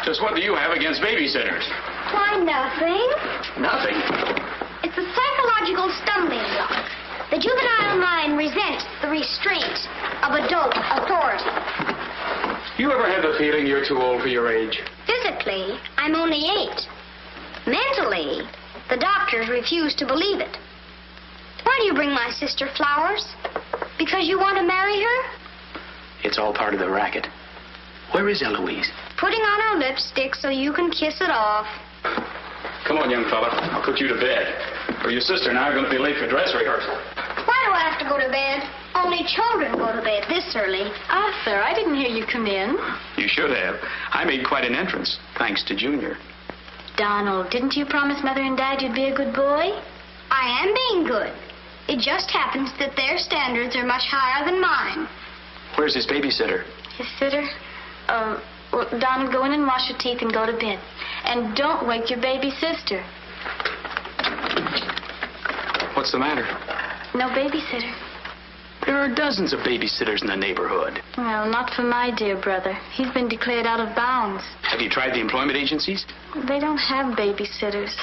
Just what do you have against babysitters? Why, nothing. Nothing. It's a psychological stumbling block. The juvenile mind resents the restraint of adult authority. You ever had the feeling you're too old for your age? Physically, I'm only 8. Mentally, the doctors refuse to believe it. Why do you bring my sister flowers? Because you want to marry her? It's all part of the racket. Where is Eloise? Putting on her lipstick so you can kiss it off. Come on, young fella. I'll put you to bed. Or your sister and I are going to be late for dress rehearsal. Why do I have to go to bed? Only children go to bed this early. Arthur, I didn't hear you come in. You should have. I made quite an entrance, thanks to Junior. Donald, didn't you promise Mother and Dad you'd be a good boy? I am being good. It just happens that their standards are much higher than mine. Where's his babysitter? His sitter? Well, Donald, go in and wash your teeth and go to bed. And don't wake your baby sister. What's the matter? No babysitter. There are dozens of babysitters in the neighborhood. Well, not for my dear brother. He's been declared out of bounds. Have you tried the employment agencies? They don't have babysitters.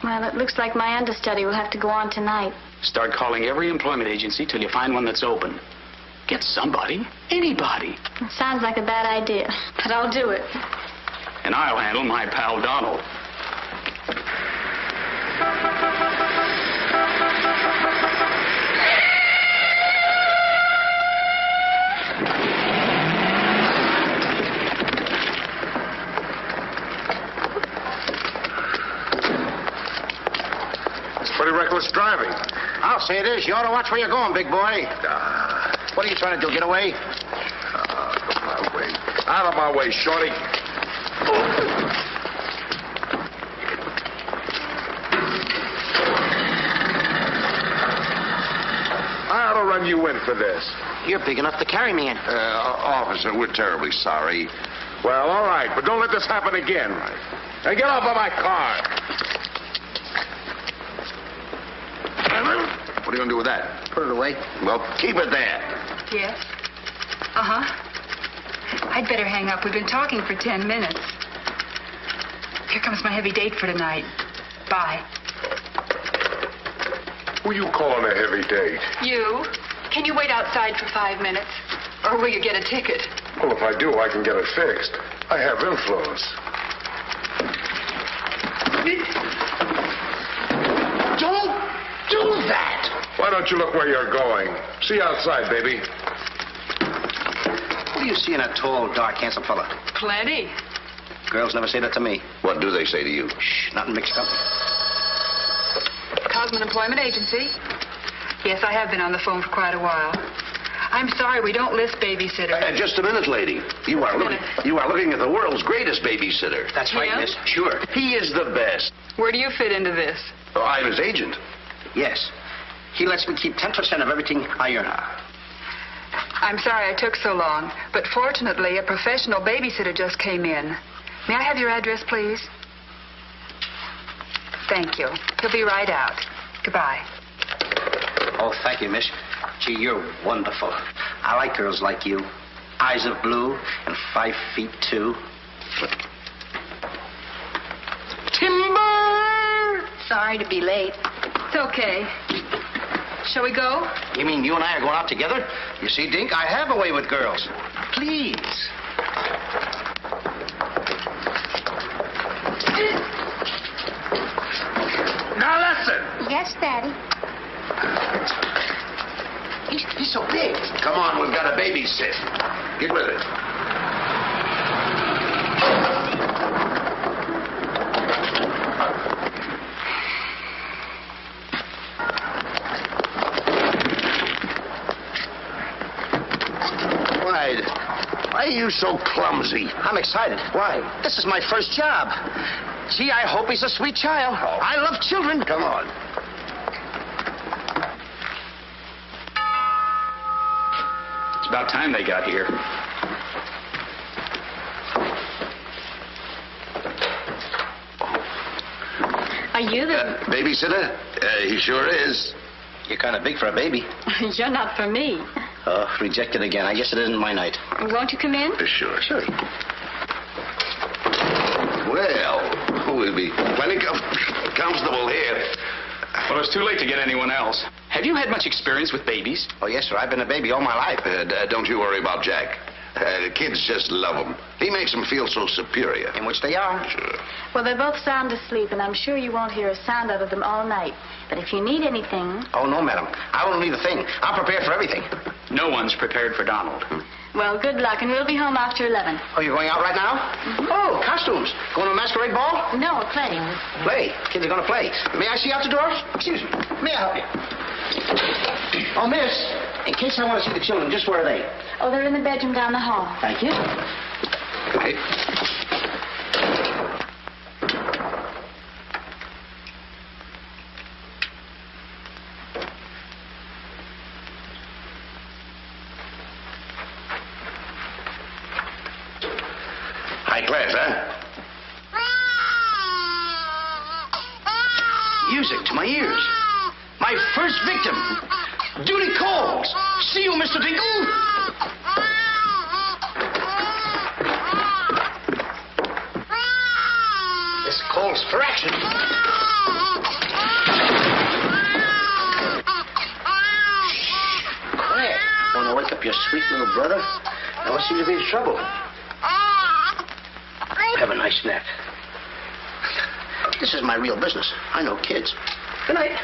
Well, it looks like my understudy will have to go on tonight. Start calling every employment agency till you find one that's open. Get somebody. Anybody. It sounds like a bad idea, but I'll do it. And I'll handle my pal Donald. Pretty reckless driving. I'll say it is. You ought to watch where you're going, big boy. What are you trying to do, get away? Out of my way. Out of my way, shorty. I ought to run you in for this. You're big enough to carry me in. Officer, we're terribly sorry. Well, all right, but don't let this happen again. Now get off of my car. What are you going to do with that? Put it away. Well, keep it there. Yes? Uh-huh. I'd better hang up. We've been talking for 10 minutes. Here comes my heavy date for tonight. Bye. Who you calling a heavy date? You? Can you wait outside for 5 minutes? Or will you get a ticket? Well, if I do, I can get it fixed. I have influence. Don't do that! Why don't you look where you're going? See you outside, baby. What do you see in a tall, dark, handsome fella? Plenty. Girls never say that to me. What do they say to you? Shh, not in mixed company. Cosman Employment Agency. Yes, I have been on the phone for quite a while. I'm sorry, we don't list babysitters. Just a minute, lady. You are looking at the world's greatest babysitter. That's right, Yeah? miss. Sure. He is the best. Where do you fit into this? Oh, I'm his agent. Yes. He lets me keep 10% of everything I earn. I'm sorry I took so long, but fortunately, a professional babysitter just came in. May I have your address, please? Thank you. He'll be right out. Goodbye. Oh, thank you, miss. Gee, you're wonderful. I like girls like you. Eyes of blue and 5'2". Timber! Sorry to be late. It's okay. Shall we go? You mean you and I are going out together? You see, Dink, I have a way with girls. Please. Now listen. Yes, Daddy. He's so big. Come on, we've got a babysit. Get with it. Why are you so clumsy? I'm excited. Why? This is my first job. Gee, I hope he's a sweet child. Oh. I love children. Come on. It's about time they got here. Are you the... Babysitter? He sure is. You're kind of big for a baby. You're not for me. Oh, rejected again. I guess it isn't my night. Won't you come in? Sure. we'll be plenty comfortable here. Well, it's too late to get anyone else. Have you had much experience with babies? Oh, yes, sir. I've been a baby all my life. Don't you worry about Jack. The kids just love him. He makes them feel so superior. In which they are. Sure. Well, they're both sound asleep, and I'm sure you won't hear a sound out of them all night. But if you need anything... Oh, no, madam. I won't need a thing. I'm prepared for everything. No one's prepared for Donald. Well, good luck, and we'll be home after 11. Oh, you're going out right now? Mm-hmm. Oh, costumes. Going to a masquerade ball? No, playing. Play. Kids are going to play. May I see you out the door? Excuse me. May I help you? Oh, miss, in case I want to see the children, just where are they? Oh, they're in the bedroom down the hall. Thank you. Hey. High class, huh? Music to my ears. My first victim. Duty calls. See you, Mr. Dingle. This calls for action. Quiet. Want to wake up your sweet little brother? Now, what seems to be the trouble? Have a nice nap. This is my real business. I know kids. Good night.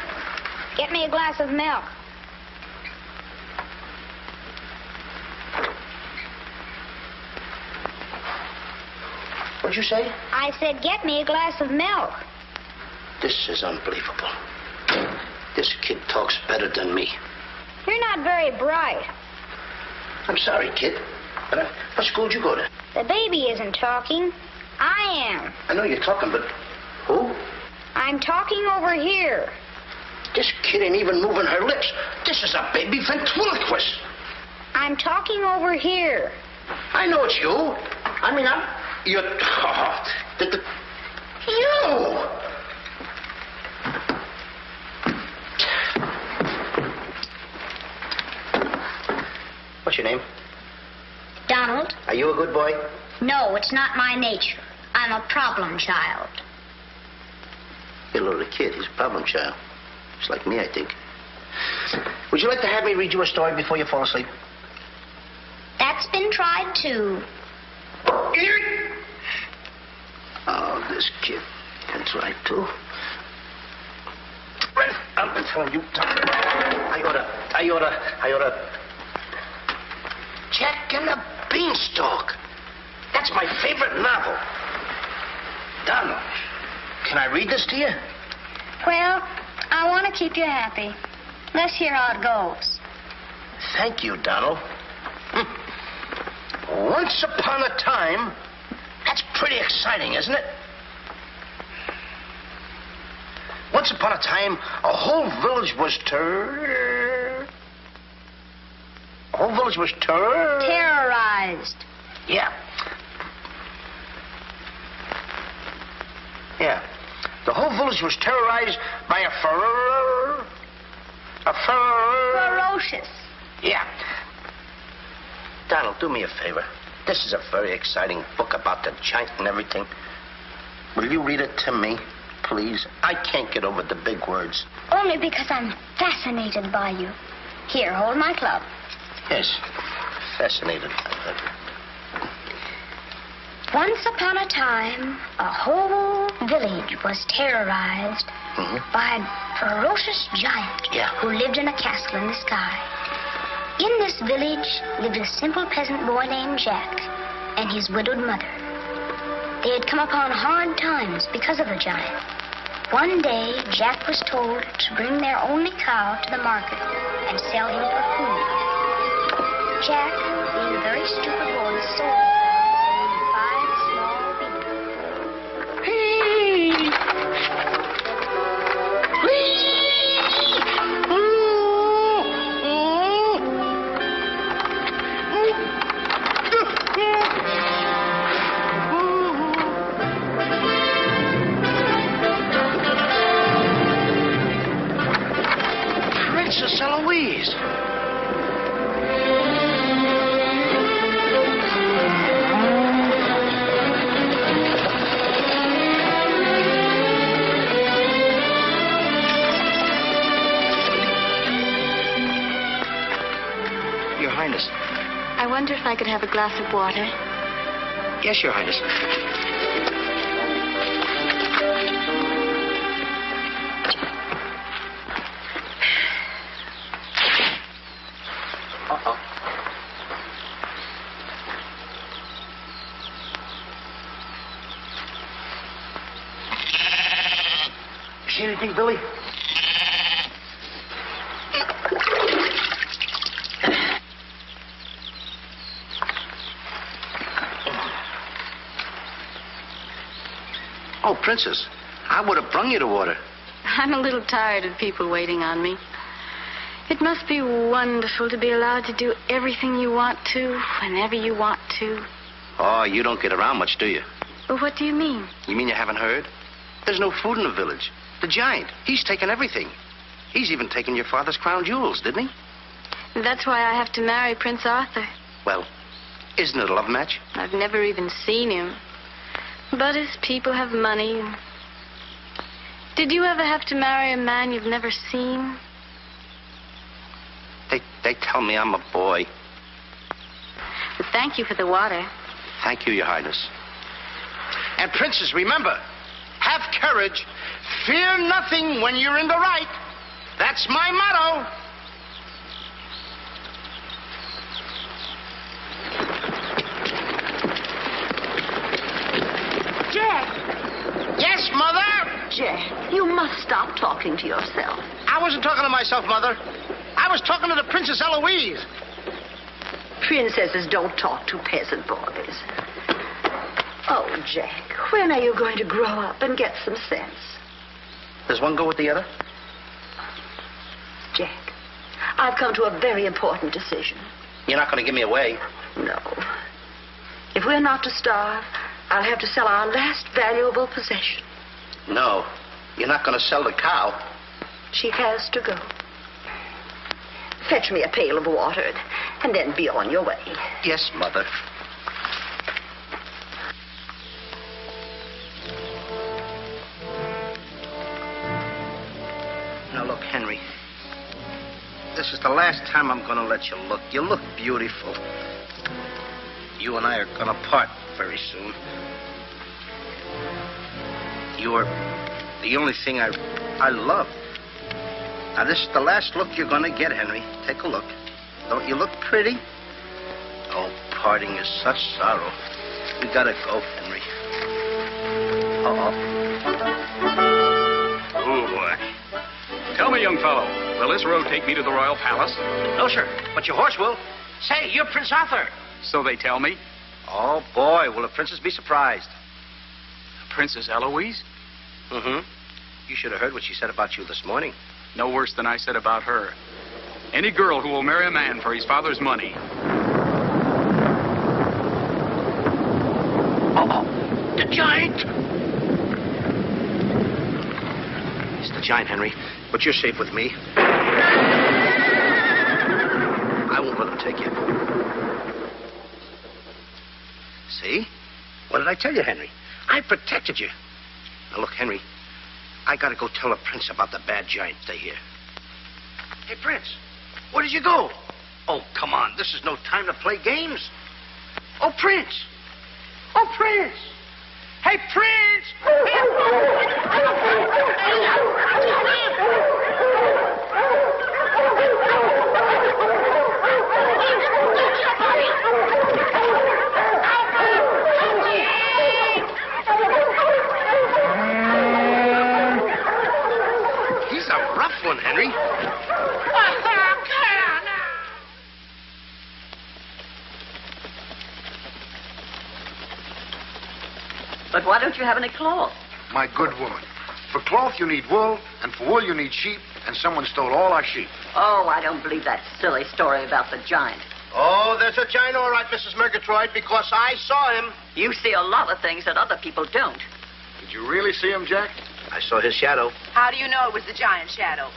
Get me a glass of milk. What'd you say? I said, get me a glass of milk. This is unbelievable. This kid talks better than me. You're not very bright. I'm sorry, kid. But what school did you go to? The baby isn't talking. I am. I know you're talking, but who? I'm talking over here. This kid ain't even moving her lips. This is a baby ventriloquist. I'm talking over here. I know it's you. You're... You! What's your name? Donald? Are you a good boy? No, it's not my nature. I'm a problem child. You're a little kid. He's a problem child. Just like me, I think. Would you like to have me read you a story before you fall asleep? That's been tried, too. Oh, this kid can try, too. I'm telling you, I oughta... Jack and the Beanstalk. That's my favorite novel. Donald, can I read this to you? Well, I want to keep you happy. Let's hear how it goes. Thank you, Donald. Once upon a time... That's pretty exciting, isn't it? Once upon a time, a whole village was Terrorized. Yeah. Yeah. The whole village was terrorized by a Ferocious. Yeah. Donald, do me a favor. This is a very exciting book about the giant and everything. Will you read it to me, please? I can't get over the big words. Only because I'm fascinated by you. Here, hold my club. Yes, fascinated. Once upon a time, a whole village was terrorized by a ferocious giant who lived in a castle in the sky. In this village lived a simple peasant boy named Jack and his widowed mother. They had come upon hard times because of the giant. One day, Jack was told to bring their only cow to the market and sell him for food. Jack, being a very stupid boy, sold the cow and 5 small beans. Princess Eloise. I could have a glass of water? Yes, Your Highness. Uh-oh. See anything, Billy? Oh, Princess, I would have brung you the water. I'm a little tired of people waiting on me. It must be wonderful to be allowed to do everything you want to, whenever you want to. Oh, you don't get around much, do you? Well, what do you mean? You mean you haven't heard? There's no food in the village. The giant, he's taken everything. He's even taken your father's crown jewels, didn't he? That's why I have to marry Prince Arthur. Well, isn't it a love match? I've never even seen him. But his people have money. Did you ever have to marry a man you've never seen? They tell me I'm a boy. But thank you for the water. Thank you, Your Highness. And, Princess, remember, have courage. Fear nothing when you're in the right. That's my motto. Jack! Yes, Mother? Jack, you must stop talking to yourself. I wasn't talking to myself, Mother. I was talking to the Princess Eloise. Princesses don't talk to peasant boys. Oh, Jack, when are you going to grow up and get some sense? Does one go with the other? Jack, I've come to a very important decision. You're not going to give me away. No. If we're not to starve, I'll have to sell our last valuable possession. No, you're not going to sell the cow. She has to go. Fetch me a pail of water, and then be on your way. Yes, Mother. Now, look, Henry. This is the last time I'm going to let you look. You look beautiful. You and I are going to part very soon. You are the only thing I love. Now, this is the last look you're going to get, Henry. Take a look. Don't you look pretty? Oh, parting is such sorrow. We got to go, Henry. Uh-oh. Oh, boy. Tell me, young fellow, will this road take me to the royal palace? No, sir, but your horse will. Say, you're Prince Arthur. So they tell me. Oh, boy, will the princess be surprised. Princess Eloise? Mm-hmm. You should have heard what she said about you this morning. No worse than I said about her. Any girl who will marry a man for his father's money. Uh-oh. The giant! It's the giant, Henry. But you're safe with me. I won't let him take you. See? What did I tell you, Henry? I protected you. Now, look, Henry, I gotta go tell the prince about the bad giant they hear. Hey, Prince, where did you go? Oh, come on. This is no time to play games. Oh, Prince. Oh, Prince. Hey, Prince. He's a rough one, Henry. But why don't you have any cloth? My good woman, for cloth you need wool, and for wool you need sheep, and someone stole all our sheep. Oh, I don't believe that silly story about the giant. Oh, there's a giant, all right, Mrs. Murgatroyd, because I saw him. You see a lot of things that other people don't. Did you really see him, Jack? I saw his shadow. How do you know it was the giant shadow?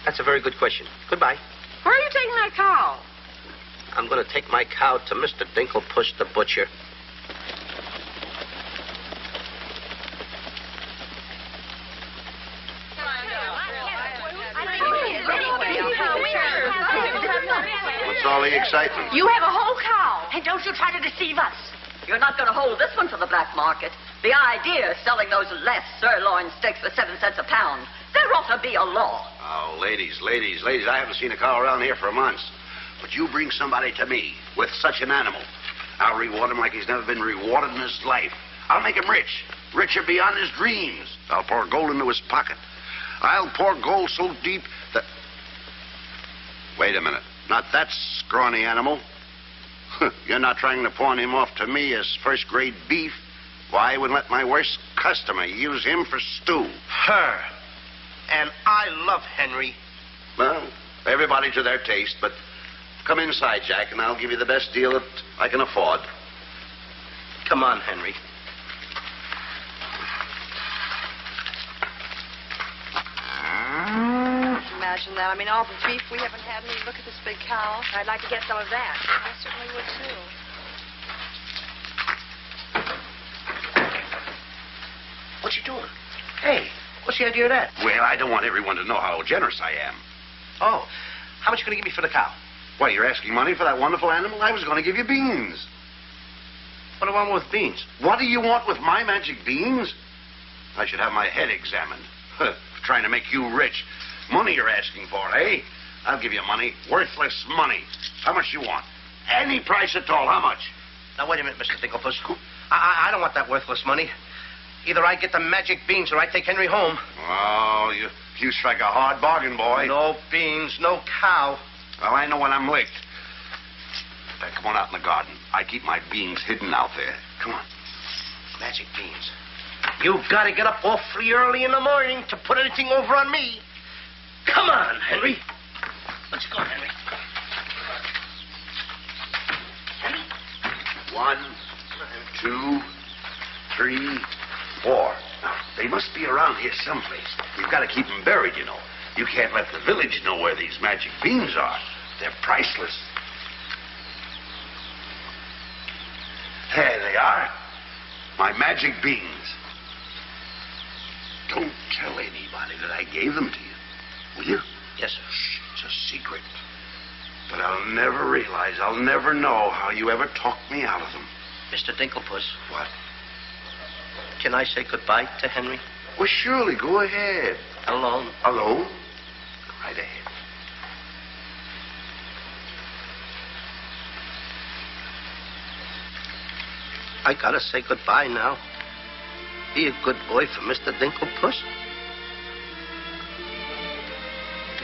That's a very good question. Goodbye. Where are you taking that cow? I'm going to take my cow to Mr. Dinklepush the butcher. What's What's all the excitement? You have a whole cow. And don't you try to deceive us. You're not going to hold this one for the black market. The idea of selling those less sirloin steaks for 7 cents a pound. There ought to be a law. Oh, ladies, I haven't seen a cow around here for months. But you bring somebody to me with such an animal, I'll reward him like he's never been rewarded in his life. I'll make him rich. Richer beyond his dreams. I'll pour gold into his pocket. I'll pour gold so deep that... Wait a minute. Not that scrawny animal. You're not trying to pawn him off to me as first-grade beef. Why, I would let my worst customer use him for stew. Her. And I love Henry. Well, everybody to their taste, but come inside, Jack, and I'll give you the best deal that I can afford. Come on, Henry. Imagine that. I mean, all the beef we haven't had. I mean, look at this big cow. I'd like to get some of that. I certainly would, too. What's he doing? Hey, what's the idea of that? Well, I don't want everyone to know how generous I am. Oh, how much are you going to give me for the cow? Why, you're asking money for that wonderful animal? I was going to give you beans. What do I want with beans? What do you want with my magic beans? I should have my head examined. Trying to make you rich. Money you're asking for, eh? I'll give you money. Worthless money. How much you want? Any price at all. How much? Now, wait a minute, Mr. Dinklepuss. I don't want that worthless money. Either I get the magic beans or I take Henry home. Oh, you strike a hard bargain, boy. No beans, no cow. Well, I know when I'm licked. Now, come on out in the garden. I keep my beans hidden out there. Come on. Magic beans. You've got to get up awfully early in the morning to put anything over on me. Come on, Henry. Let's go, Henry. Henry. 1, 2, 3, 4. Now, they must be around here someplace. We've got to keep them buried, you know. You can't let the village know where these magic beans are. They're priceless. There they are. My magic beans. Don't tell anybody that I gave them to you. Will you? Yes, sir. Shh, it's a secret. But I'll never realize, I'll never know how you ever talked me out of them. Mr. Dinklepuss. What? Can I say goodbye to Henry? Well, surely. Go ahead. Alone? Alone? Go right ahead. I gotta say goodbye now. Be a good boy for Mr. Dinklepuss.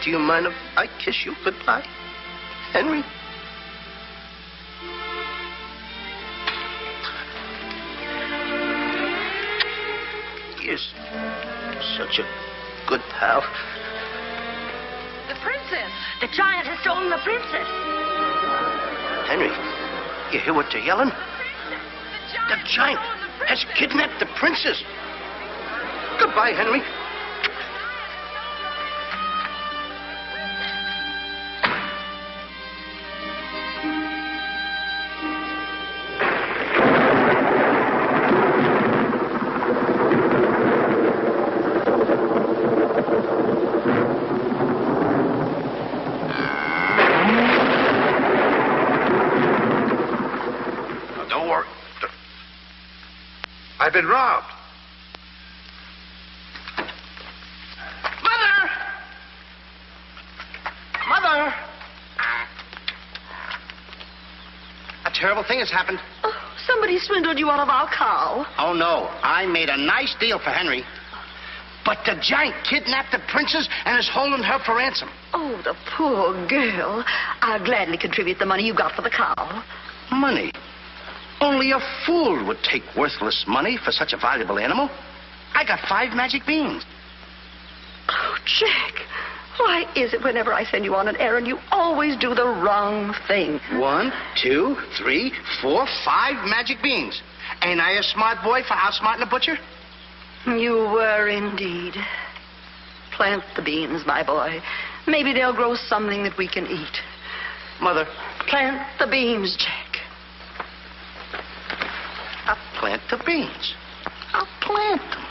Do you mind if I kiss you goodbye, Henry? You're such a good pal. The princess. The giant has stolen the princess. Henry, you hear what they're yelling? The giant has kidnapped the princess. Goodbye, Henry. I've been robbed. Mother! Mother! A terrible thing has happened. Oh, somebody swindled you out of our cow. Oh, no. I made a nice deal for Henry. But the giant kidnapped the princess and is holding her for ransom. Oh, the poor girl. I'll gladly contribute the money you got for the cow. Money? Only a fool would take worthless money for such a valuable animal. I got 5 magic beans. Oh, Jack, why is it whenever I send you on an errand, you always do the wrong thing? 1, 2, 3, 4, 5 magic beans. Ain't I a smart boy for outsmarting a butcher? You were indeed. Plant the beans, my boy. Maybe they'll grow something that we can eat. Mother. Plant the beans, Jack. I'll plant the beans. I'll plant them.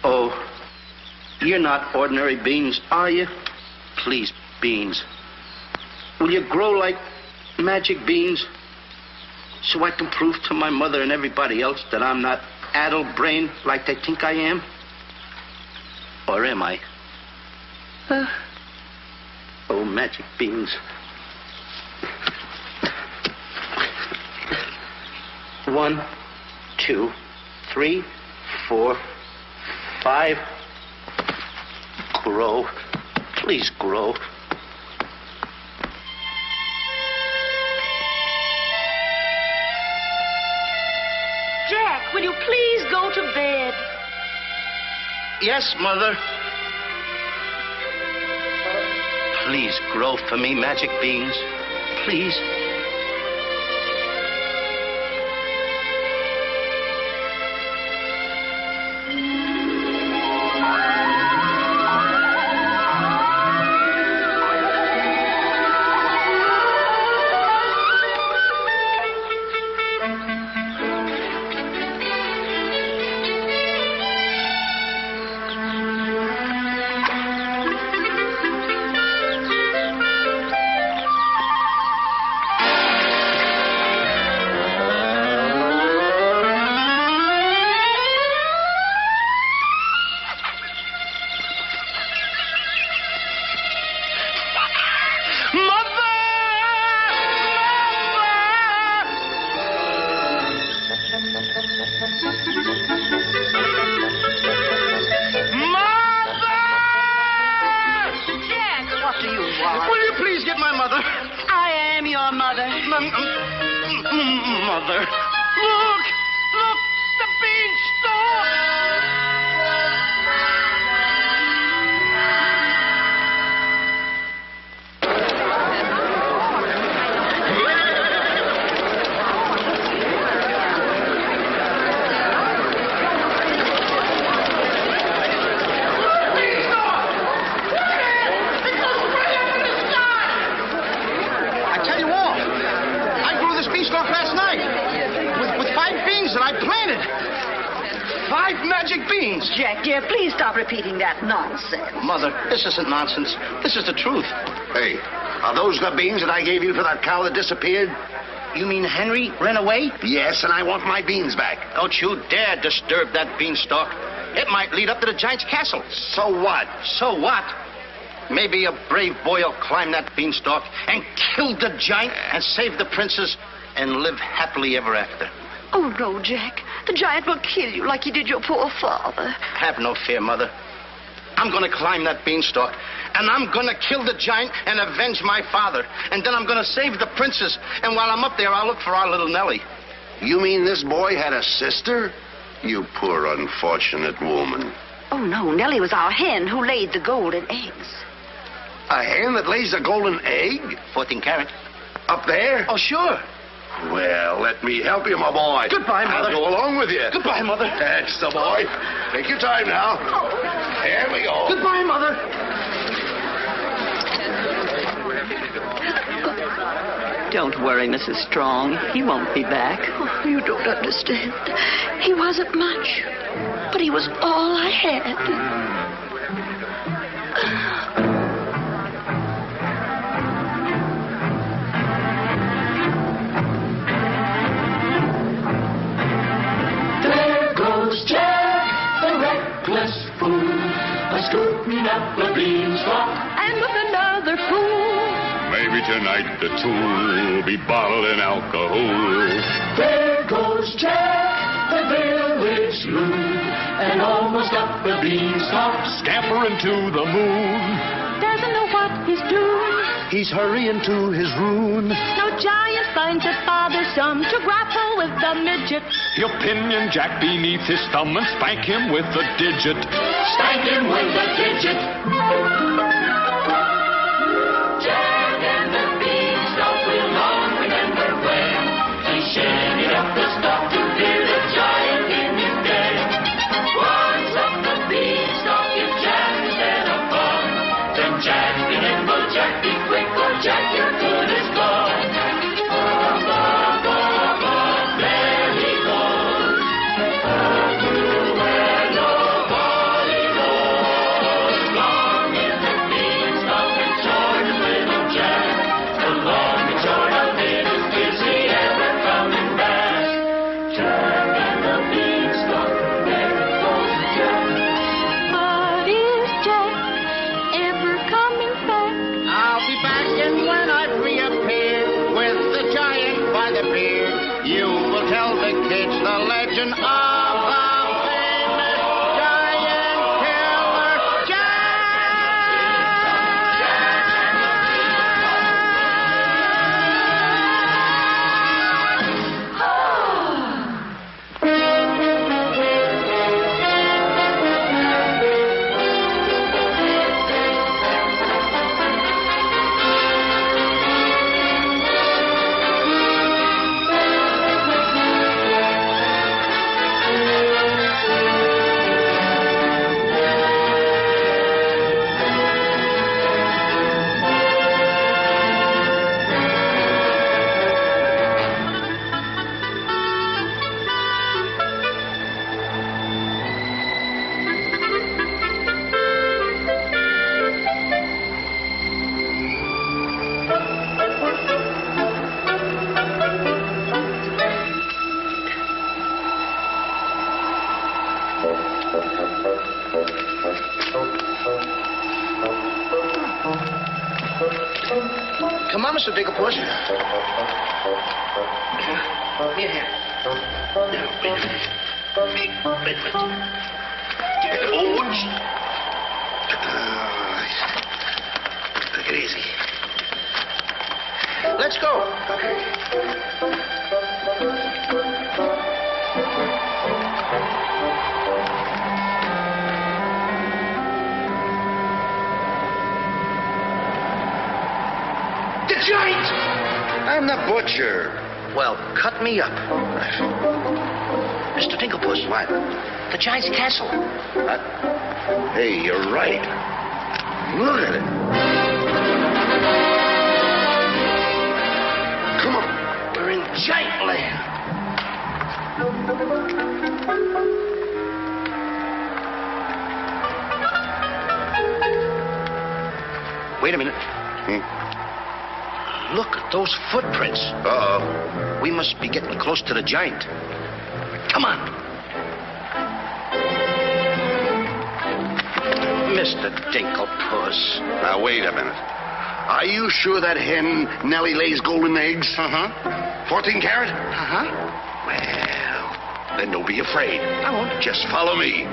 Oh, You're not ordinary beans, are you? Please, beans. Will you grow like magic beans so I can prove to my mother and everybody else that I'm not addle-brained like they think I am? Or am I? Oh, magic beans. 1, 2, 3, 4, 5. Grow. Please grow. Jack, will you please go to bed? Yes, Mother. Please grow for me, magic beans. Please. Mother. Look! Look! The beanstalk! I tell you all, I grew this beanstalk last night with 5 beans that I planted. 5 magic beans. Jack, dear, please stop repeating that nonsense. Mother, this isn't nonsense. This is the truth. Hey, are those the beans that I gave you for that cow that disappeared? You mean Henry ran away? Yes, and I want my beans back. Don't you dare disturb that beanstalk. It might lead up to the giant's castle. So what? So what? Maybe a brave boy will climb that beanstalk and kill the giant and save the princess and live happily ever after. Oh, no, Jack. The giant will kill you like he did your poor father. Have no fear, Mother. I'm going to climb that beanstalk, and I'm going to kill the giant and avenge my father. And then I'm going to save the princess. And while I'm up there, I'll look for our little Nellie. You mean this boy had a sister? You poor unfortunate woman. Oh, no. Nellie was our hen who laid the golden eggs. A hen that lays a golden egg? 14 carat. Up there? Oh, sure. Well, let me help you, my boy. Goodbye, Mother. I'll go along with you. Goodbye, Mother. That's the boy. Take your time now. There we go. Goodbye, Mother. Don't worry, Mrs. Strong. He won't be back. Oh, you don't understand. He wasn't much, but he was all I had. Jack, the reckless fool, a-scooting up the beanstalk, And with another fool. Maybe tonight the two will be bottling alcohol. There goes Jack, the village loon, and almost up the beanstalk, Scampering to the moon. Doesn't know what he's doing. He's hurrying to his ruin. No giant finds it bothersome to grapple with the midget. He'll pinion Jack beneath his thumb and spank him with a digit. spank him with a digit. Jack and the beanstalk will long remember when he shinned up the stalk to hear the giant in his den. Once up the beanstalk, if Jack instead of fun, then Jack be nimble, Jack be quick, or Jack your good is gone. Up, up, up, up, there he goes. Up to where nobody knows. by the beard, you will tell the kids the legend of the famous giant killer Come on, Mr. Digglepuss. Here. Wait a minute. Take it easy. Let's go. The giant! I'm the butcher. Well, cut me up. Mr. Digglepuss. What? The giant's castle. What? Hey, you're right. Look at it. Come on. We're in giant land. Wait a minute. Look at those footprints. Uh-oh. We must be getting close to the giant. Come on. Mr. Dinklepuss. Now, wait a minute. Are you sure that hen Nellie lays golden eggs? Uh-huh. 14 carat? Uh-huh. Well, then don't be afraid. I won't. Just follow me.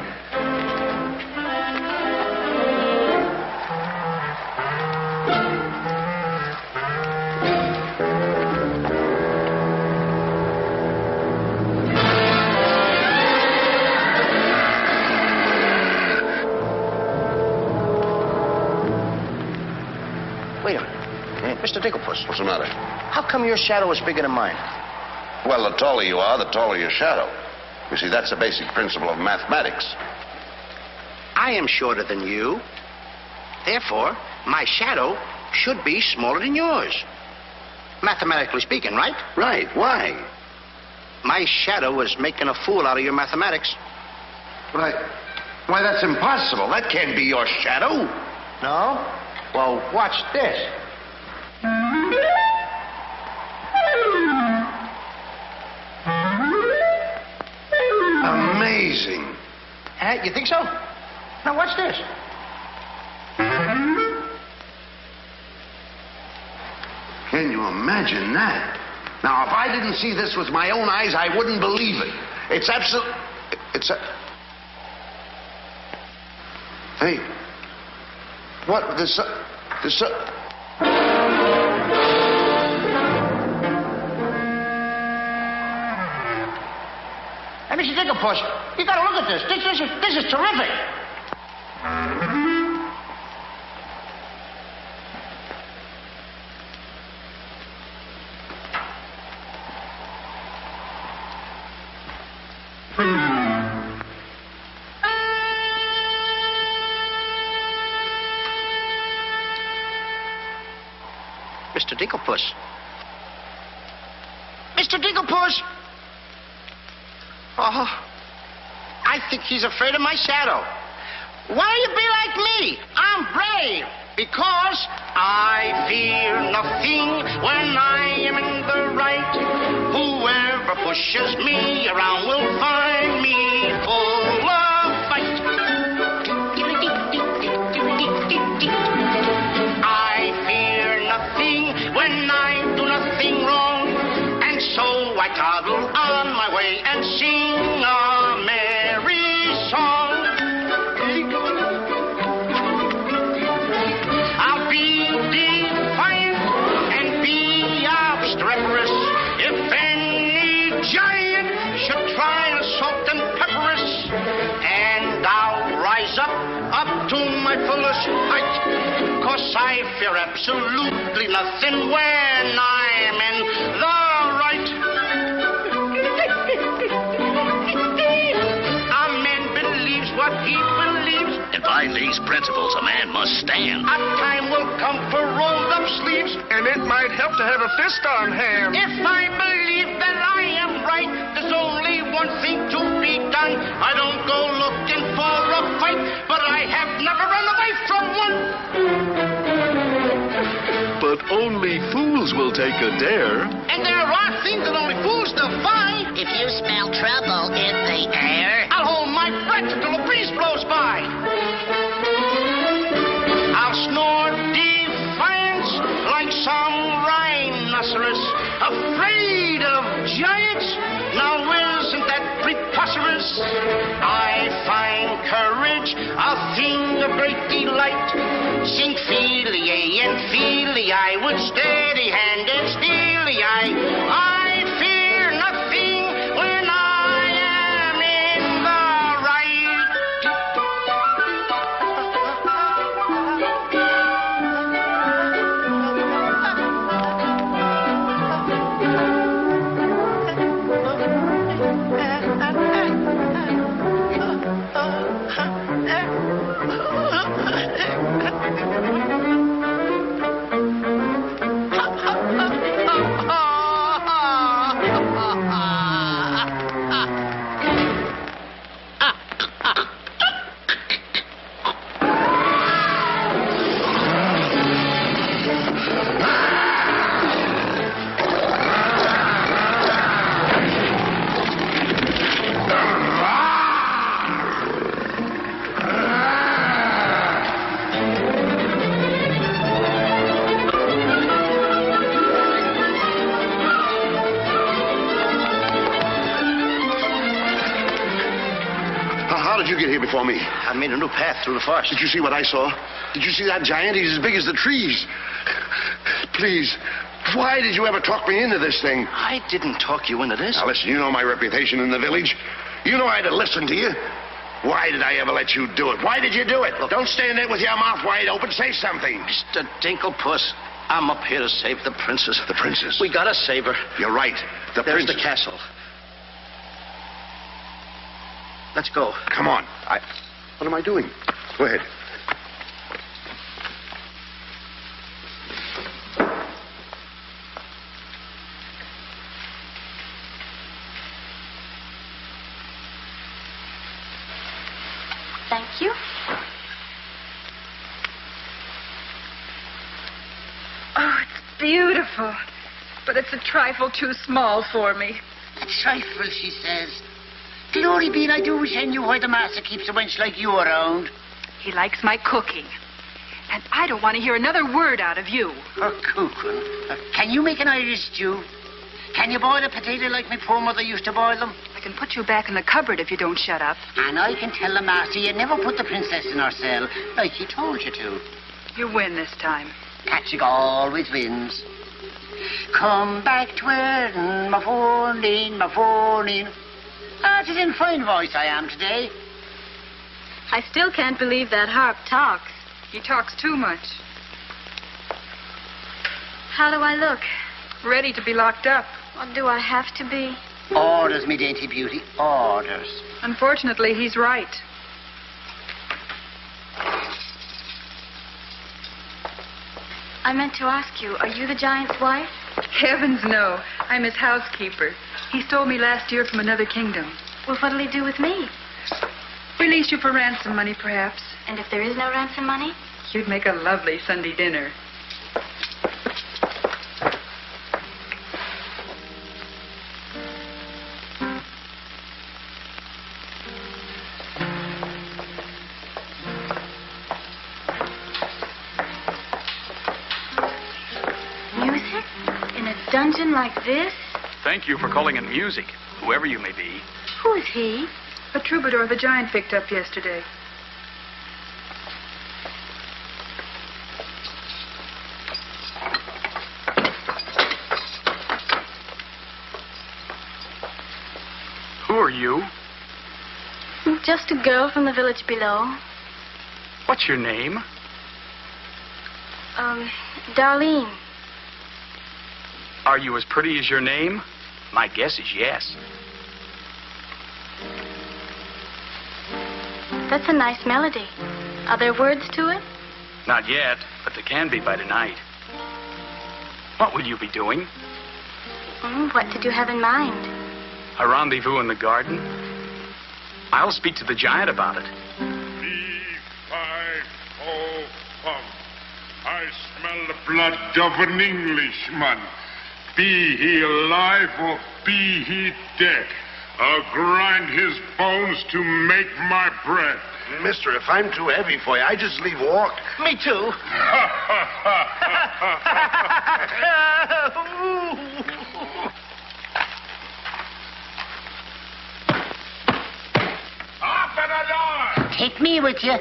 Wait a minute. Mr. Dinklepuss. What's the matter? How come your shadow is bigger than mine? Well, the taller you are, the taller your shadow. You see, that's the basic principle of mathematics. I am shorter than you. Therefore, my shadow should be smaller than yours. Mathematically speaking, right? Right. Why? My shadow is making a fool out of your mathematics. Why, that's impossible. That can't be your shadow. No? Well, watch this. Amazing. You think so? Now, watch this. Can you imagine that? Now, if I didn't see this with my own eyes, I wouldn't believe it. It's absolute... Hey. What? This... Hey, Mr. Digglepuss, you gotta look at this. This is terrific. Mr. Digglepuss. Mr. Digglepuss! Oh, I think he's afraid of my shadow. Why do you be like me? I'm brave because I fear nothing when I am in the right. Whoever pushes me around will find me full of fight. I fear nothing when I do nothing wrong, and I fear absolutely nothing when I'm in the right. A man believes what he believes. And by these principles, a man must stand. A time will come for rolled up sleeves. And it might help to have a fist on hand. If I believe that I am right, there's only one thing to be done. I don't go looking for a fight, but I have never run away from one. But only fools will take a dare. And there are things that only fools defy. If you smell trouble in the air, I'll hold my breath until a breeze blows by. I'll snore defiance like some rhinoceros, afraid of giants. Now isn't that preposterous? I find courage a thing of great delight. Sing feely and feely, I would steady-handed steely. I fear nothing when I am in the right. How did you get here before me? I made a new path through the forest. Did you see what I saw? Did you see that giant? He's as big as the trees. Please, why did you ever talk me into this thing? I didn't talk you into this. Now, listen, you know my reputation in the village. You know I'd have listened to you. Why did I ever let you do it? Why did you do it? Look, don't stand there with your mouth wide open. Say something. Mr. Dinklepuss, I'm up here to save the princess. The princess? We gotta save her. You're right. There's the castle. Let's go. Come on. What am I doing? Go ahead. Thank you. Oh, it's beautiful. But it's a trifle too small for me. a trifle, she says. Glory be, and I do wish I knew why the master keeps a wench like you around. He likes my cooking. And I don't want to hear another word out of you. Her cooking? Can you make an Irish stew? Can you boil a potato like my poor mother used to boil them? I can put you back in the cupboard if you don't shut up. And I can tell the master you never put the princess in her cell, like he told you to. You win this time. Patrick always wins. Come back to where my phone in. Ah, it's in fine voice I am today. I still can't believe that harp talks. He talks too much. How do I look? Ready to be locked up. Or do I have to be? Orders, me dainty beauty, orders. Unfortunately, he's right. I meant to ask you, are you the giant's wife? Heavens, no. I'm his housekeeper. He stole me last year from another kingdom. Well, what'll he do with me? Release you for ransom money, perhaps. And if there is no ransom money? You'd make a lovely Sunday dinner. Music? In a dungeon like this? Thank you for calling it music, whoever you may be. Who is he? A troubadour the giant picked up yesterday. Who are you? Just a girl from the village below. What's your name? Darlene. Are you as pretty as your name? My guess is yes. That's a nice melody. Are there words to it? Not yet, but there can be by tonight. What will you be doing? What did you have in mind? A rendezvous in the garden? I'll speak to the giant about it. B-5-O-Bum. I smell the blood of an Englishman. Be he alive or be he dead, I'll grind his bones to make my bread. Mister, if I'm too heavy for you, I just leave walk. Me too. Open the door! Take me with you.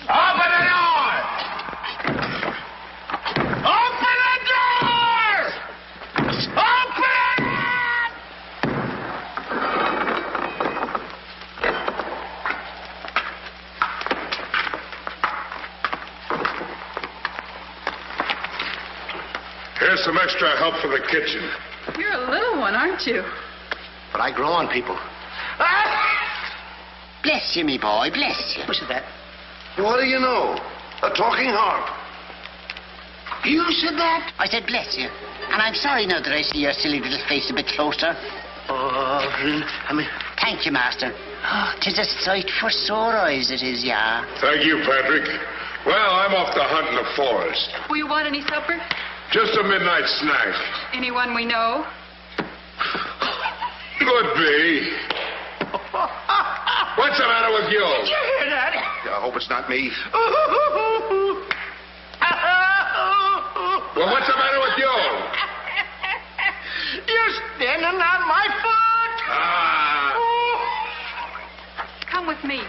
Open the door! Open the door! Open it! Here's some extra help for the kitchen. You're a little one, aren't you? But I grow on people. Bless you, me boy, bless you. Who said that? What do you know? A talking harp. You said that? I said bless you. And I'm sorry now that I see your silly little face a bit closer. Thank you, master. Oh, 'tis a sight for sore eyes, it is, yeah. Thank you, Patrick. Well, I'm off to hunt in the forest. Will you want any supper? Just a midnight snack. Anyone we know? Could be. What's the matter with you? Did you hear that? I hope it's not me. Well, what's the matter with you? You're standing on my foot. Come with me.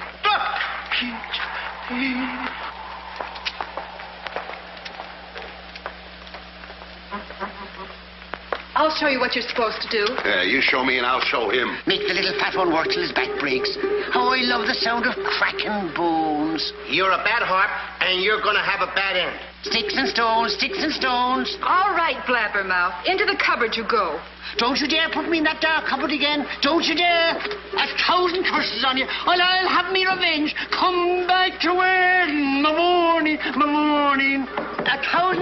I'll show you what you're supposed to do. Yeah, you show me and I'll show him. Make the little fat one work till his back breaks. Oh, I love the sound of cracking bones. You're a bad harp, and you're going to have a bad end. Sticks and stones, sticks and stones. All right, blabbermouth. Into the cupboard you go. Don't you dare put me in that dark cupboard again. Don't you dare. 1,000 curses on you. Well, I'll have me revenge. Come back to where in the morning, 1,000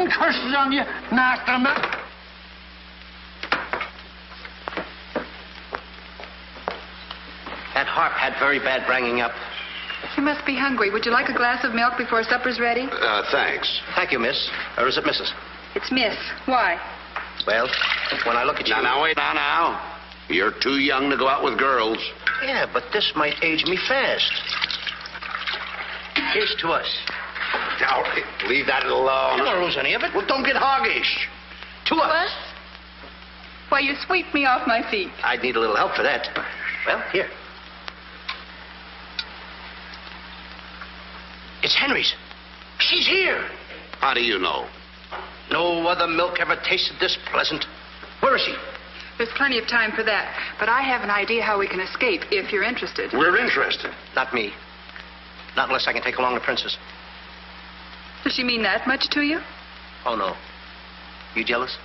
curses on you, Master Ma. That harp had very bad bringing up. You must be hungry. Would you like a glass of milk before supper's ready? Thanks. Thank you, miss. Or is it Mrs.? It's Miss. Why? Well, when I look at you... Now, wait. Now. You're too young to go out with girls. Yeah, but this might age me fast. Here's to us. Now, leave that alone. You don't lose any of it. Well, don't get hoggish. To us. Why, you sweep me off my feet. I'd need a little help for that. Well, here. It's Henry's. She's here. How do you know? No other milk ever tasted this pleasant. Where is she? There's plenty of time for that. But I have an idea how we can escape, if you're interested. We're interested. Not me. Not unless I can take along the princess. Does she mean that much to you? Oh, no. You jealous?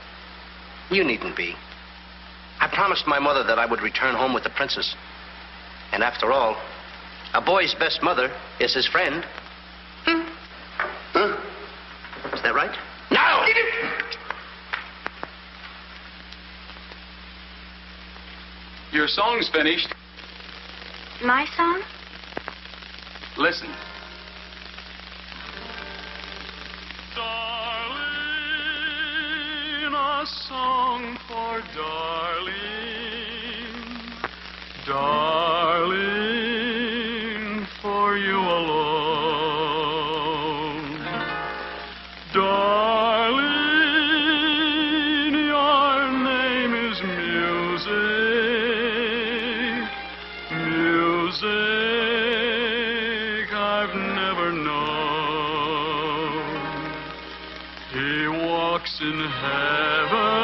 You needn't be. I promised my mother that I would return home with the princess. And after all, a boy's best mother is his friend. Huh? Is that right? No! Your song's finished. My song? Listen. Darling, a song for darling, darling, for you alone. Darling, your name is music, music I've never known. He walks in heaven,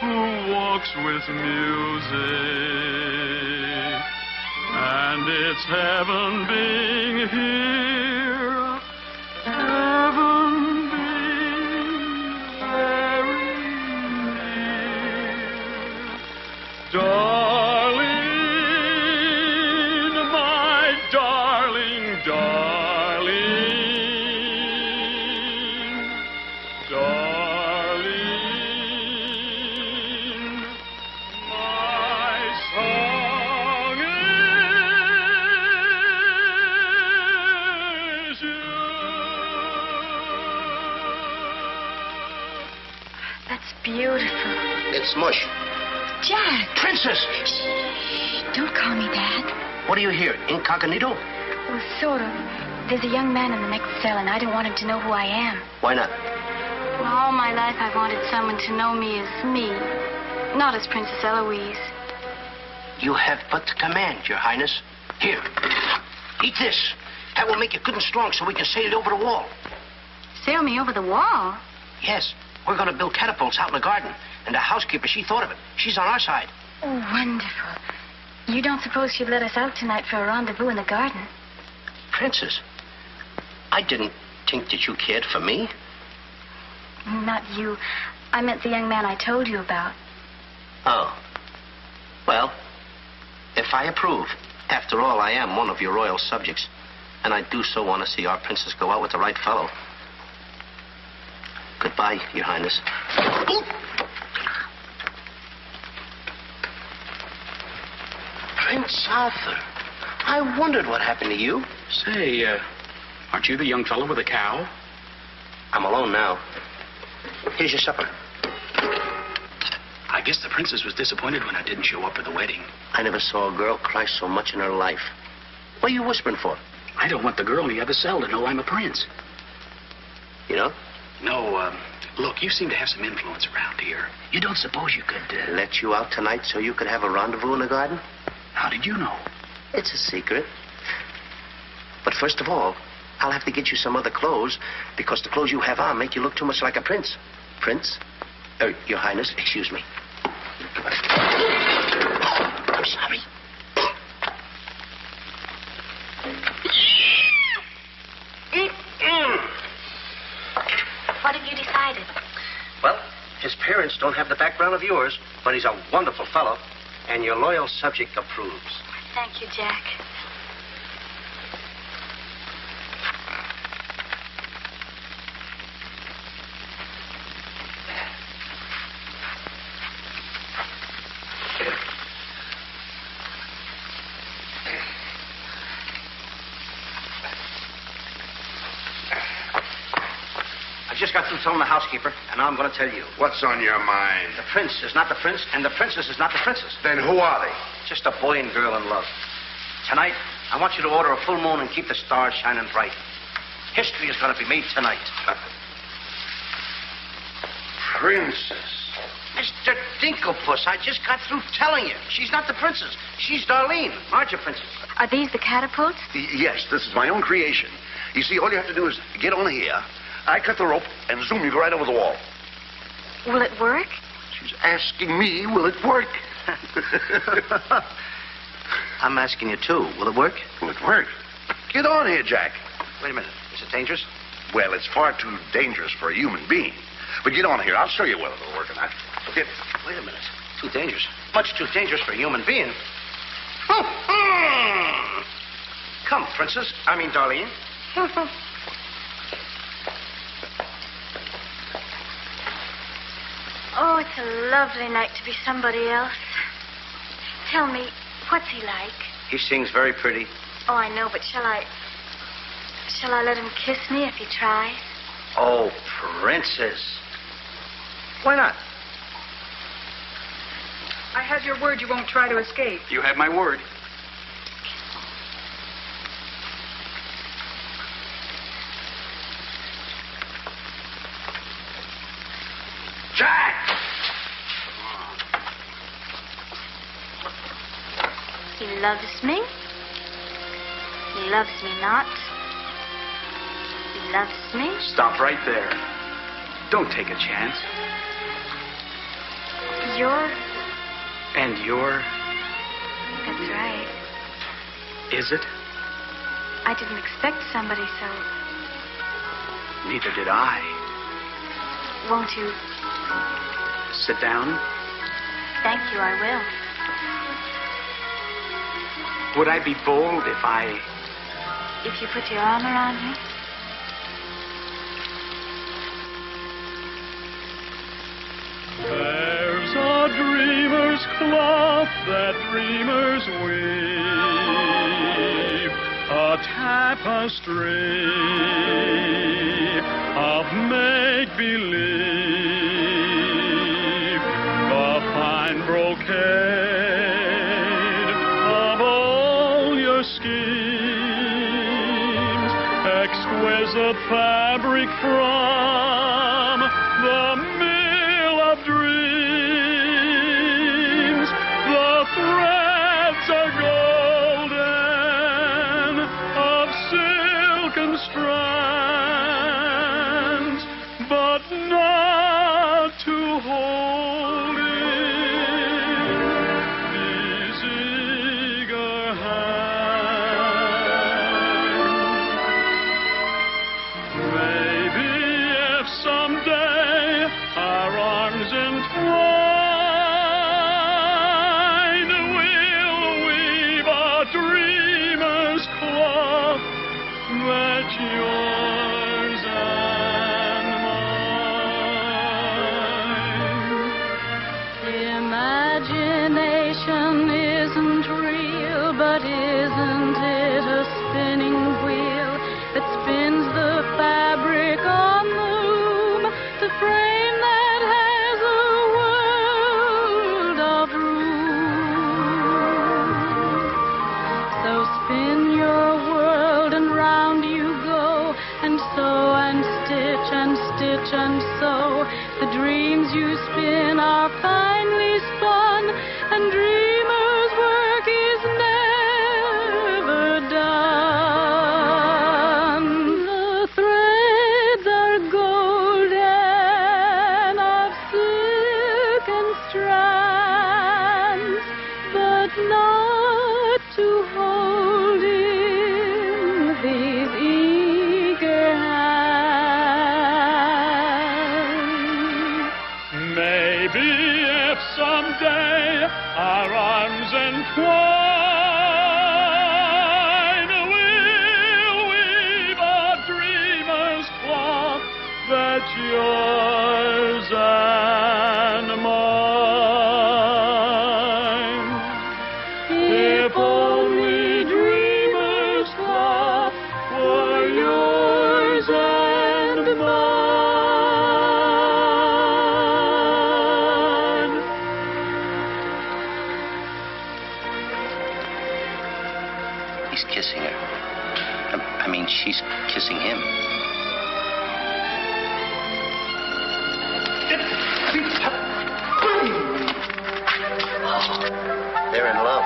who walks with music, and it's heaven being here. Heaven being very near. Darling, my darling, darling, darling, my song is you. That's beautiful. It's mush. Jack. Princess! Shh, don't call me that. What do you hear? Incognito? Well, sort of. There's a young man in the next cell, and I don't want him to know who I am. Why not? Well, all my life I've wanted someone to know me as me, not as Princess Eloise. You have but to command, Your Highness. Here, eat this. That will make you good and strong so we can sail it over the wall. Sail me over the wall? Yes, we're going to build catapults out in the garden. And the housekeeper, she thought of it. She's on our side. Oh, wonderful. You don't suppose she'd let us out tonight for a rendezvous in the garden? Princess, I didn't think that you cared for me. Not you. I meant the young man I told you about. Oh. Well, if I approve, after all, I am one of your royal subjects, and I do so want to see our princess go out with the right fellow. Goodbye, Your Highness. Ooh. Prince Arthur, I wondered what happened to you. Say, aren't you the young fellow with the cow? I'm alone now. Here's your supper. I guess the princess was disappointed when I didn't show up at the wedding. I never saw a girl cry so much in her life. What are you whispering for? I don't want the girl in the other cell to know I'm a prince. You know? No, look, you seem to have some influence around here. You don't suppose you could... Let you out tonight so you could have a rendezvous in the garden? How did you know? It's a secret. But first of all, I'll have to get you some other clothes, because the clothes you have on make you look too much like a prince. Prince? Your Highness, excuse me. I'm sorry. What have you decided? Well, his parents don't have the background of yours, but he's a wonderful fellow, and your loyal subject approves. Thank you, Jack. I just got through telling the housekeeper, and now I'm going to tell you. What's on your mind? The prince is not the prince, and the princess is not the princess. Then who are they? Just a boy and girl in love. Tonight, I want you to order a full moon and keep the stars shining bright. History is going to be made tonight. Princess. Mr. Dinklepuss, I just got through telling you. She's not the princess. She's Darlene. Aren't you, princess? Are these the catapults? Yes, this is my own creation. You see, all you have to do is get on here. I cut the rope, and zoom, you go right over the wall. Will it work? She's asking me, will it work? I'm asking you, too. Will it work? Will it work? Get on here, Jack. Wait a minute. Is it dangerous? Well, it's far too dangerous for a human being. But get on here. I'll show you whether it'll work or not. Okay. Wait a minute. Too dangerous. Much too dangerous for a human being. Come, princess. I mean, Darlene. Oh, it's a lovely night to be somebody else. Tell me, what's he like? He sings very pretty. Oh, I know, but shall I let him kiss me if he tries? Oh, princess. Why not? I have your word you won't try to escape. You have my word. Jack! He loves me. He loves me not. He loves me. Stop right there. Don't take a chance. You're... And you're... That's right. Is it? I didn't expect somebody so... Neither did I. Won't you? Sit down. Thank you, I will. Would I be bold if I... If you put your arm around me? There's a dreamer's cloth that dreamers weave, a tapestry of make-believe, the fine brocade of all your schemes, exquisite fabric from the mill of dreams. The threads are golden, of silken strands, but not to hold in these eager hands. Maybe if someday our arms entwine, we'll weave a dreamer's cloth that's yours and mine. Imagination isn't real, but isn't it a spinning wheel that spins the fabric on the loom, the frame that has a world of room? So spin your world and round you go, and sew and stitch and stitch and sew. The dreams you spin are finely spun, and dreamers' work is never done. The threads are golden, of silken strands, but not to hold in these eager hands. Maybe if someday our arms entwine, we'll weave a dreamer's cloth that's yours and mine. If only dreamer's cloth were yours and mine. He's kissing her. I mean, she's kissing him. They're in love.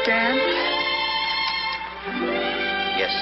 Dan? Yes.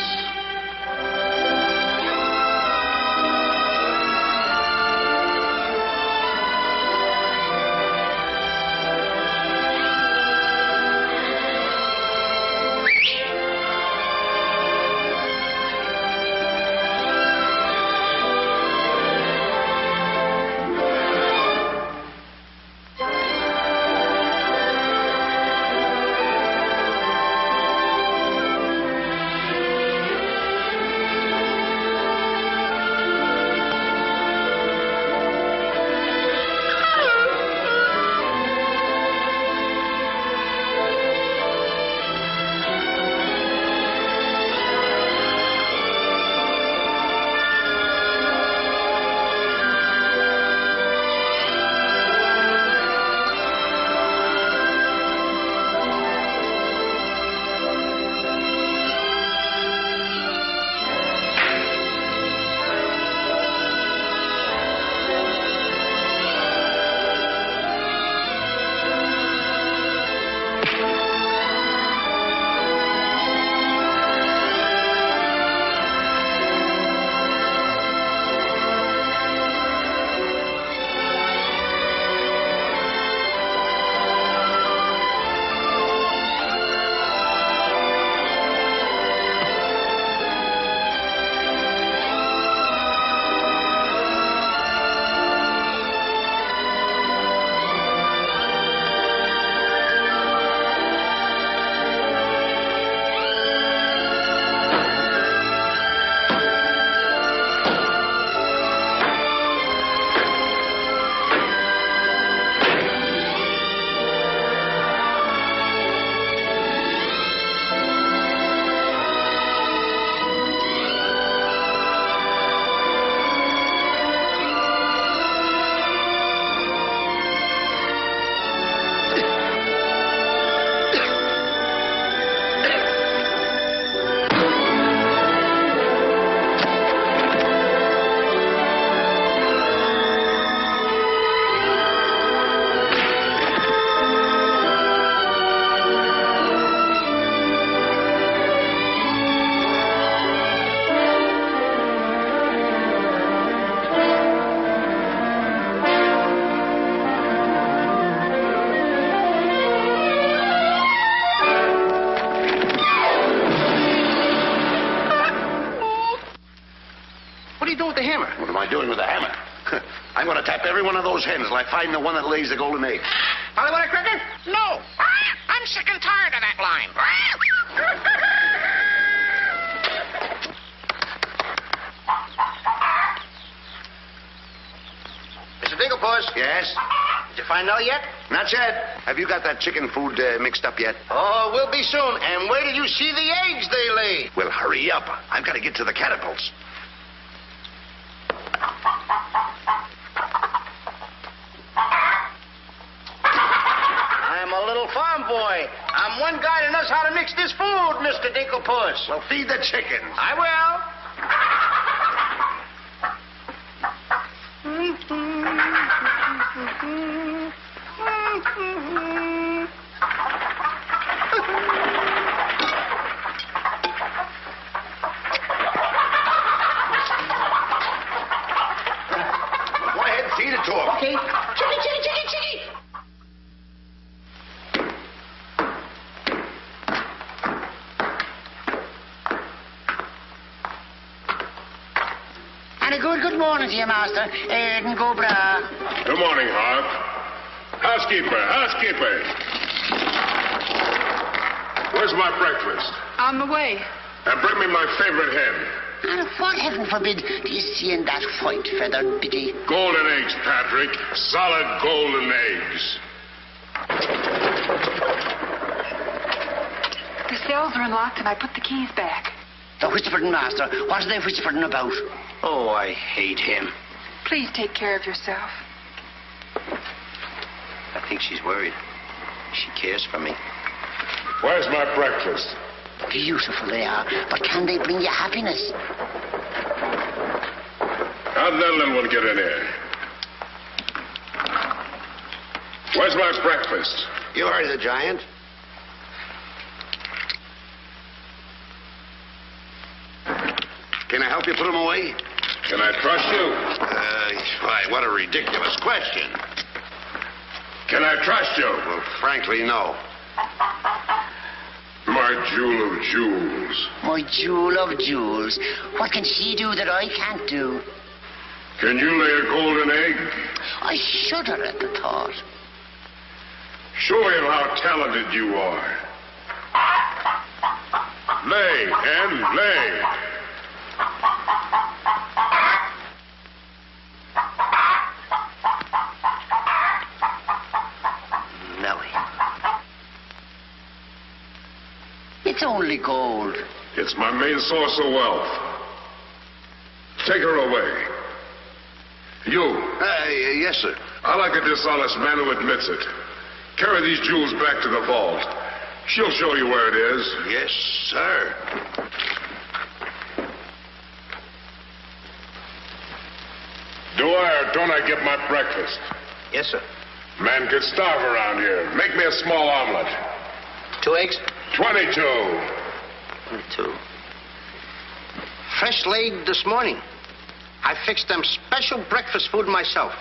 you doing with the hammer? What am I doing with the hammer? I'm going to tap every one of those hens till I find the one that lays the golden egg. Polly, want a cracker? No. I'm sick and tired of that line. Mr. Dinklepuss. Yes? Did you find out yet? Not yet. Have you got that chicken food mixed up yet? Oh, we'll be soon. And where did you see the eggs they lay? Well, hurry up. I've got to get to the catapults. I'm a little farm boy. I'm one guy that knows how to mix this food, Mr. Dinklepuss. Well, feed the chickens. I will. Go ahead, feed it to them. Okay. Chickie, chickie, chickie, chickie. And a good morning to you, Master. And go bra. Good morning, Hart. Housekeeper. Where's my breakfast? On the way. And bring me my favorite hen. And what, heaven forbid, do you see in that white feathered biddy? Golden eggs, Patrick. Solid golden eggs. The cells are unlocked and I put the keys back. The whispering, Master. What are they whispering about? Oh, I hate him. Please take care of yourself. I think she's worried. She cares for me. Where's my breakfast? Beautiful they are, but can they bring you happiness? How'd that little one get in here? Where's my breakfast? You heard the giant. Can I help you put them away? Can I trust you? Why, what a ridiculous question. Can I trust you? Well, frankly, no. My jewel of jewels. My jewel of jewels. What can she do that I can't do? Can you lay a golden egg? I shudder at the thought. Show him how talented you are. Lay, hen, lay. Nellie. It's only gold. It's my main source of wealth. Take her away. You. Yes, sir. I like a dishonest man who admits it. Carry these jewels back to the vault. She'll show you where it is. Yes, sir. Do I or don't I get my breakfast? Yes, sir. Man could starve around here. Make me a small omelet. 2 eggs? 22. 22. Fresh laid this morning. I fixed them special breakfast food myself.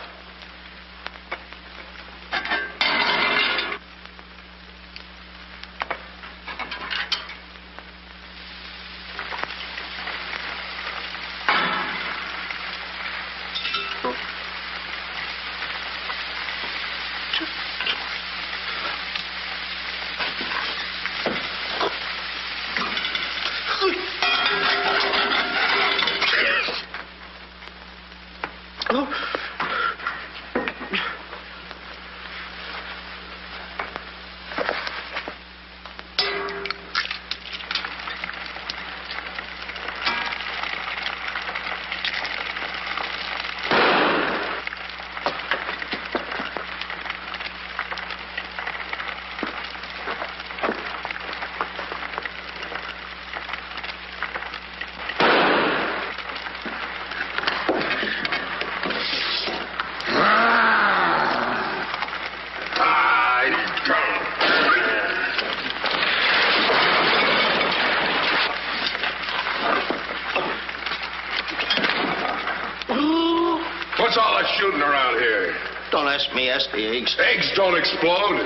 What's all that shooting around here? Don't ask me, ask the eggs. Eggs don't explode.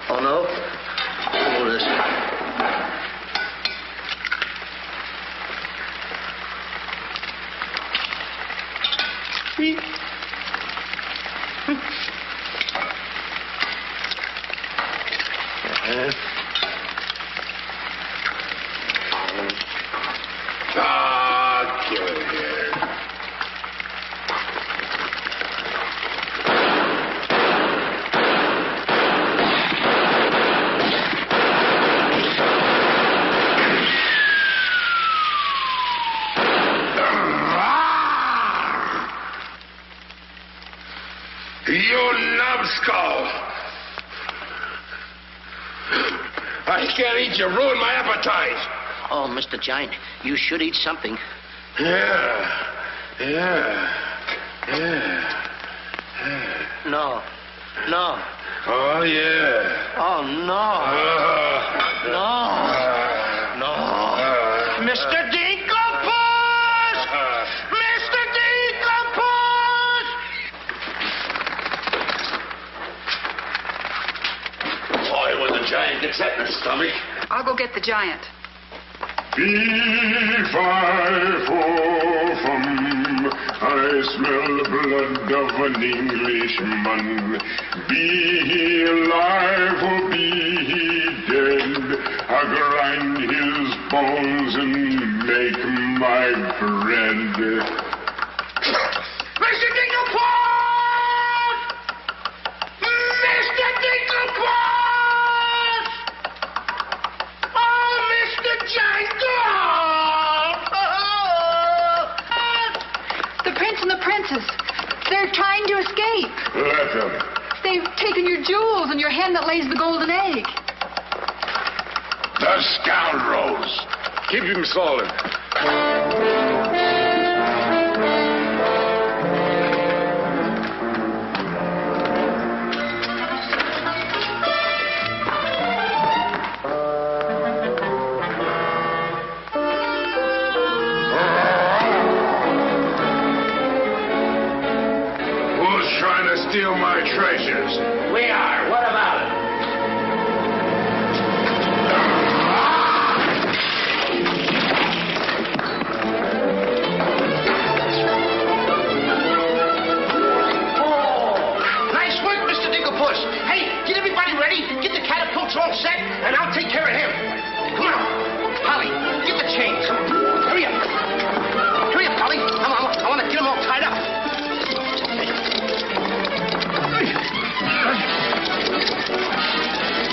Oh, no? Oh, this. Kill it here. You numbskull! I can't eat you. Ruin my appetite. Oh, Mr. Giant, you should eat something. Yeah. No. Oh, yeah. Oh, no. No. Mr. Dinklebus! Mr. Dinklebus! Boy, when the giant gets that in his stomach. I'll go get the giant. Fee-fi-fo-fum, I smell the blood of an Englishman. Be he alive or be he dead, I grind his bones and make my bread. Mr. Dinklebus! Mr. Dinklebus! Oh, Mr. Giant! The prince and the princess. They're trying to escape. Let them. They've taken your jewels and your hen that lays the golden egg. The scoundrels. Keep him solid. Steal my treasures. We are. What about it? Oh, nice work, Mr. Dinklebus. Hey, get everybody ready. Get the catapults all set, and I'll take care of him. Come on. Polly, get the chains. Hurry up. Hurry up, Polly. I want to get them all tied up.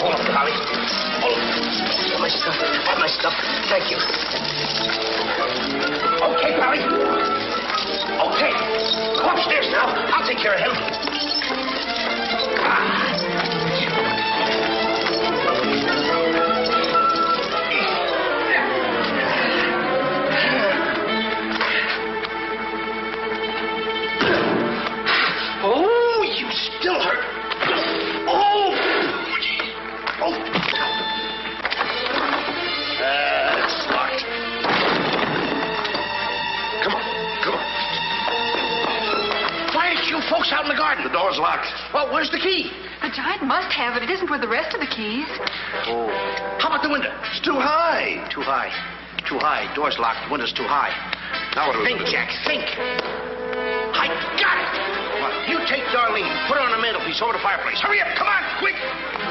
Hold on, Polly. Hold on. All my stuff. Thank you. Okay, Polly. Okay. Go upstairs now. I'll take care of him. Oh, you still hurt. It's locked. Come on. Why aren't you folks out in the garden? The door's locked. Well, where's the key? The giant must have it. It isn't with the rest of the keys. Oh. How about the window? It's too high. Too high. Door's locked. Window's too high. Now what do we Think, do? Jack, think. I got it. What? You take Darlene, put her on the mantelpiece over the fireplace. Hurry up, come on, quick.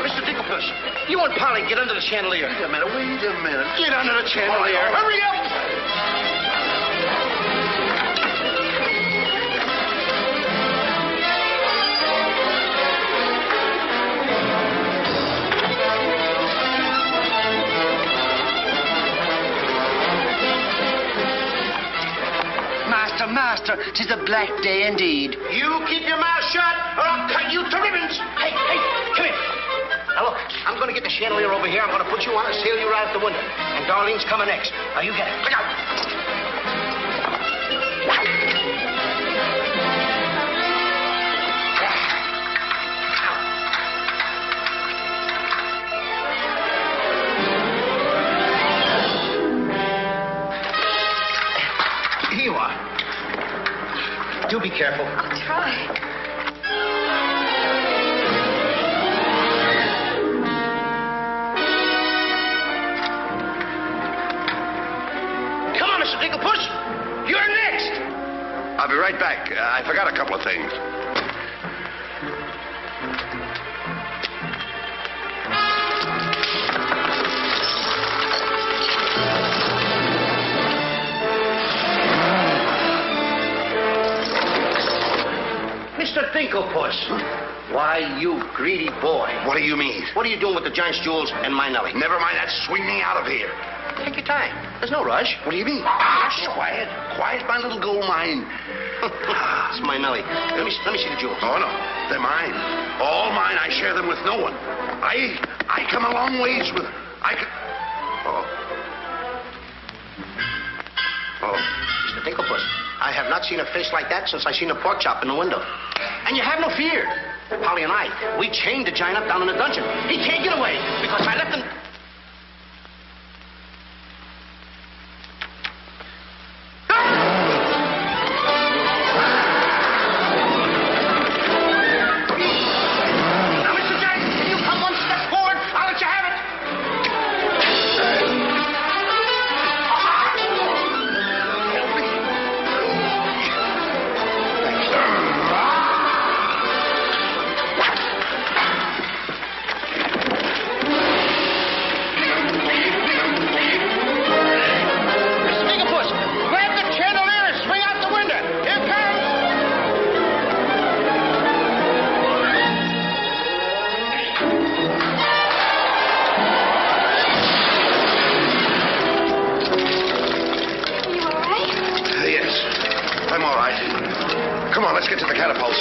Mr. Dinklebus, you and Polly get under the chandelier. Wait a minute. Get under the chandelier. Hurry up. Master, 'tis a black day indeed. You keep your mouth shut, or I'll cut you to ribbons. Hey, come here. Now, look, I'm going to get the chandelier over here. I'm going to put you on and sail you right out the window. And Darlene's coming next. Now, you get it. Look out. Here you are. Do be careful. I'll try. Come on, Mr. Dinklebus. You're next. I'll be right back. I forgot a couple of things. Mr. Dinklepuss. Why, you greedy boy. What do you mean? What are you doing with the giant's jewels and my Nellie? Never mind that. Swing me out of here. Take your time. There's no rush. What do you mean? Quiet. Quiet, my little gold mine. It's my Nellie. Let me see the jewels. Oh, no. They're mine. All mine. I share them with no one. I come a long ways with... Oh, Mr. Dinklepuss, I have not seen a face like that since I seen a pork chop in the window. And you have no fear. Polly and I, we chained the giant up down in the dungeon. He can't get away because I left him... Now, Mr. Giant, can you come one step forward? I'll let you have it. I'm all right. Come on, let's get to the catapults.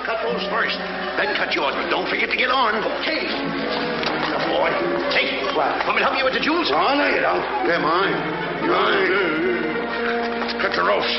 Cut those first, then cut yours, but don't forget to get on. Okay. Good boy. Hey, want me to help you with the jewels? Oh, no, you don't. They're mine. Mine. Cut the ropes.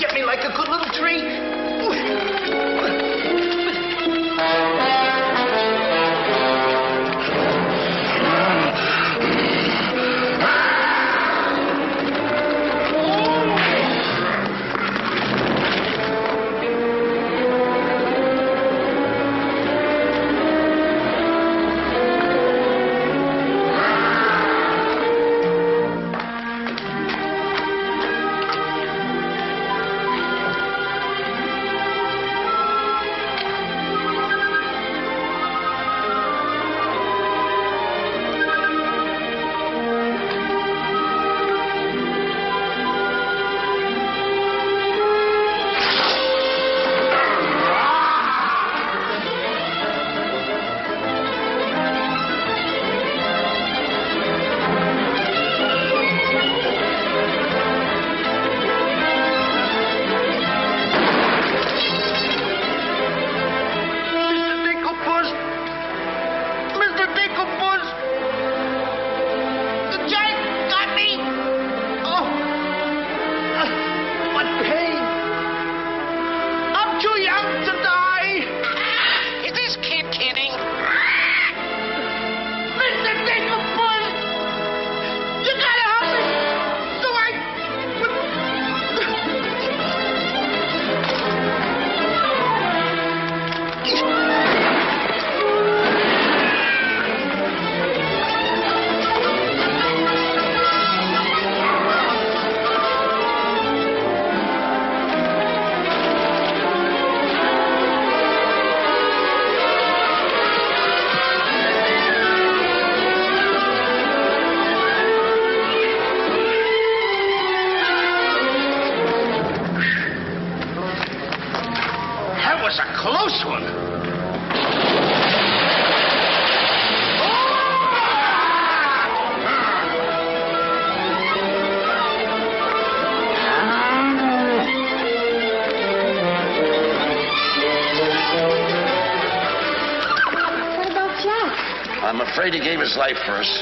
get me like a good little tree. I'm afraid he gave his life for us.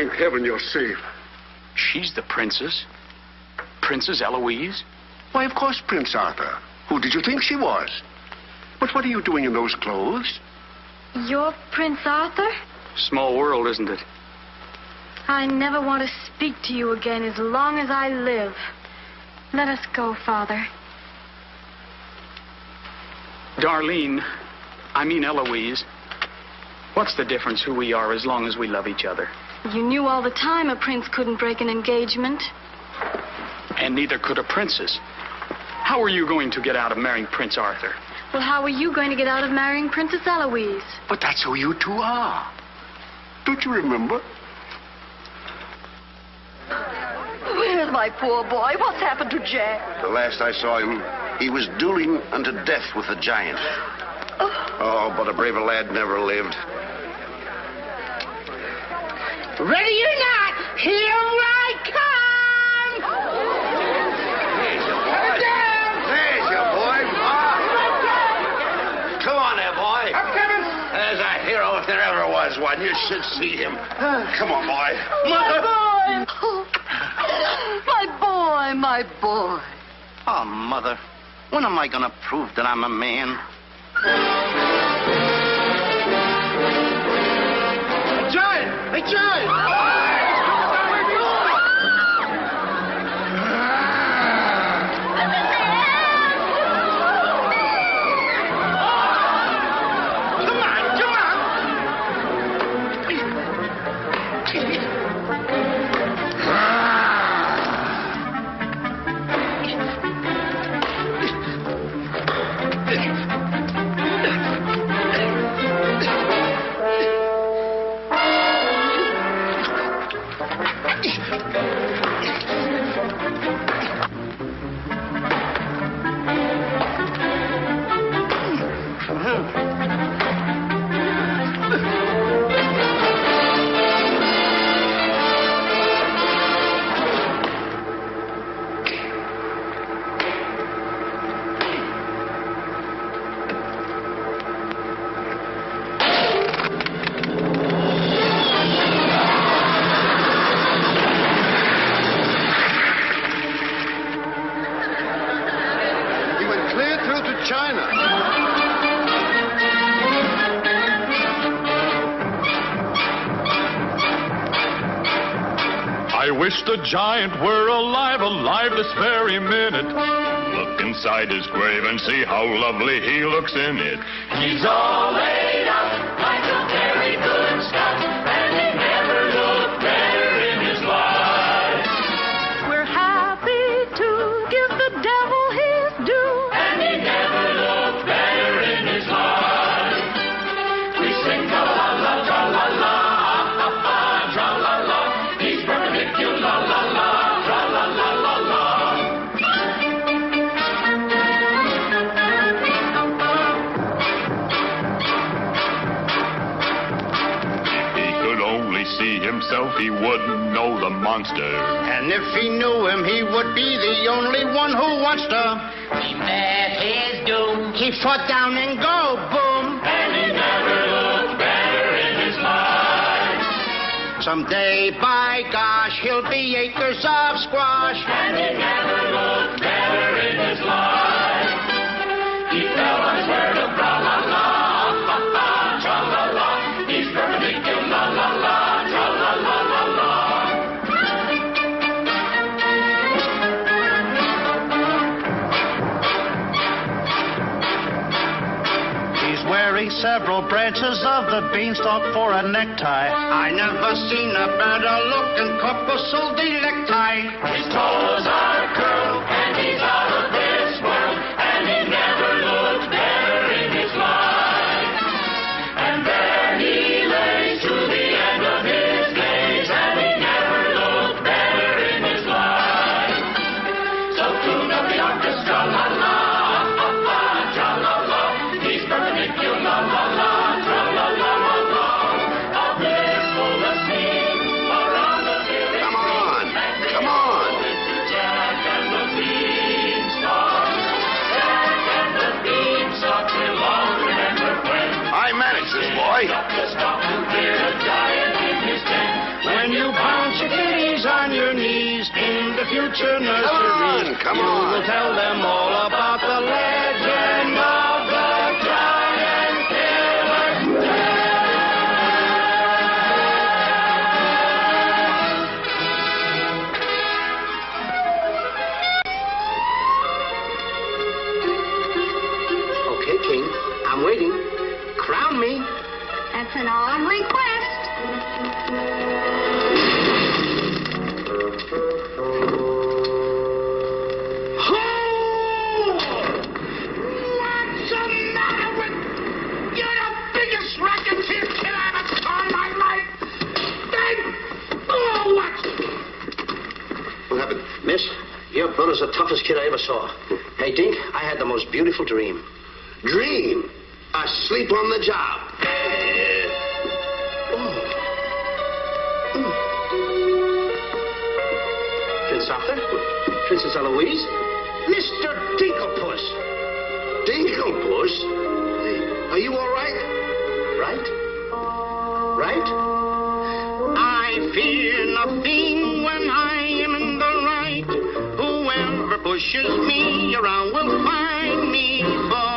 Thank heaven you're safe. She's the princess. Princess Eloise. Why, of course, Prince Arthur. Who did you think she was? But what are you doing in those clothes? You're Prince Arthur? Small world, isn't it? I never want to speak to you again as long as I live. Let us go, Father. Darlene, I mean Eloise. What's the difference who we are as long as we love each other? You knew all the time a prince couldn't break an engagement. And neither could a princess. How are you going to get out of marrying Prince Arthur? Well, how are you going to get out of marrying Princess Eloise? But that's who you two are. Don't you remember? Where's my poor boy? What's happened to Jack? The last I saw him, he was dueling unto death with a giant. Oh, but a braver lad never lived. Ready or not, here I come! There's your boy. There's your boy. Come on there, boy. I'm coming. There's a hero if there ever was one. You should see him. Come on, boy. My boy! My boy, my boy. Oh, Mother, when am I going to prove that I'm a man? Hey, John! I wish the giant were alive this very minute. Look inside his grave and see how lovely he looks in it. He's all laid out like a very good stuff, and he never looked better in his life. We're happy to give the devil his due, and he never looked better in his life. We sing tra-la-la, tra-la-la, ah-ha-ha, tra-la-la. He's perpendicular, la-la-la, tra-la-la-la-la. See himself, he wouldn't know the monster. And if he knew him, he would be the only one who wants to. He met his doom. He fought down and go boom. And he never looked better in his life. Someday, by gosh, he'll be acres of squash. And he never looked better in his life. He fell on his word of tra-la-la, ha-ha, tra-la-la. He's perpendicular, la-la-la. Several branches of the beanstalk for a necktie. I never seen a better looking couple so delecti. His toes are curled and he's out of this world, and he never looked better in his life. And there he lays to the end of his days, and he never looked better in his life. So tune up the orchestra, la la, ha ha, tra la la. He's perpendicular, la la, tra la la la la. A blissful scene around the village. Come on, come on. Jack and the Beanstalk. Jack and the Beanstalk will all remember when I managed this, boy. Stop to hear a giant in his tent. When you bounce your kitties on your knees in the future nursery. Come You on. will tell them all about the legend of the giant killer. Okay, King. I'm waiting. Crown me. That's an odd request. What's the matter with... You're the biggest racketeer kid I ever saw in my life. Oh, what? What happened? Miss, your brother's the toughest kid I ever saw. Hey, Dink, I had the most beautiful dream. Dream. Asleep on the job. Prince Arthur? Princess Eloise? Mr. Dinklepuss. Dinklepuss? Hey, are you all right? Right? Right? I fear nothing when I am in the right. Whoever pushes me around will find me for